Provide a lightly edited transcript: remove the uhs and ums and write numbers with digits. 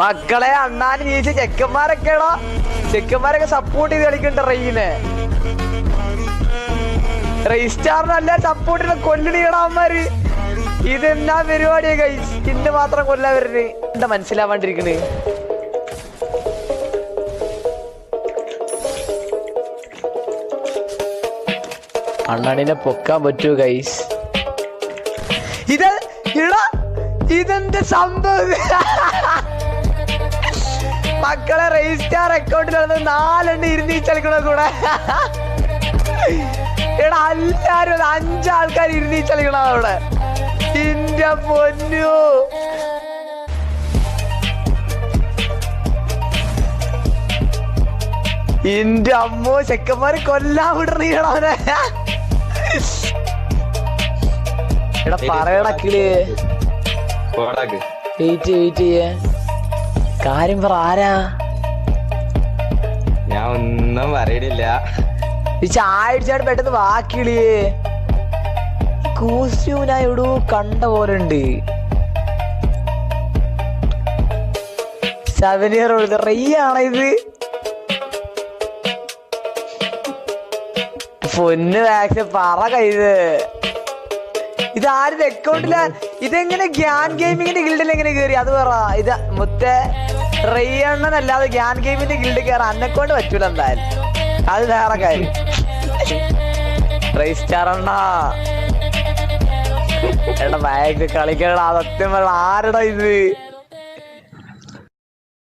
മക്കളെ അണ്ണാന് ജയിച്ച ചെക്കന്മാരൊക്കെയാണോ ചെക്കന്മാരൊക്കെ സപ്പോർട്ട് ചെയ്ത് കളിക്കണ്ട റെയിനെ റെയ്സ്റ്റാറിനല്ല സപ്പോർട്ട് ചെയ്ത കൊല്ലണിയടാമാര് ഇതെന്നാ പരിപാടിയാ ഗൈസ് ഇന്ന് മാത്രം കൊല്ലാൻ വരുന്നത് എന്താ മനസ്സിലാവാണ്ടിരിക്കണേ അണ്ണാണിനെ പൊക്കാൻ പറ്റൂ ഗൈസ് ഇതെന്ത് സംഭവം മക്കളെ റെയ്സ്റ്റാർ അക്കൗണ്ടിലാണ് 4 ഇരുന്നീച്ച് കളിക്കണ കൂടെ എടാ എല്ലാരും 5 ആൾക്കാർ ഇരുന്നീച്ച് കളിക്കണ അവിടെ ഇന്റെ പൊന്നു ഇന്റെ അമ്മോ ചെക്കന്മാര് കൊല്ലാൻ വിടണീടവനെ എടാ പറയടക്കില് വെയിറ്റ് ചെയ്യേ കാര്യം പറ ആരാ ഞാൻ ഒന്നും പറയണില്ല ഈ ചായടിച്ചാട് പെട്ടെന്ന് വാക്കിളിയേ കോസ്റ്റ്യൂം ഞാൻ എവിടോ കണ്ട പോലെ ഉണ്ട് 7 year old റെയ്യാണോ ഇത് പൊന്ന് വാക്സ് പറ കയ്യത് ഇത് ആരുടെ അക്കൗണ്ടില ഇതെങ്ങനെ ഗ്യാൻ ഗെയിമിങ്ങിന്റെ ഗിൽഡിൽ എങ്ങനെ കേറി അത് പറ ഇത് മുത്തേ റെയ്യണ്ണനല്ലാതെ ഗ്യാൻ ഗെയിമിന്റെ ഗിൽഡിൽ കയറാൻ അന്നെക്കൊണ്ട് പറ്റൂല എന്തായാലും അത് വേറെ കാര്യം റെയ്സ്റ്റാർ അണ്ണാ എടാ ബാഗ് കളിക്കടാ സത്യം പറഞ്ഞ ആരടാ ഇത്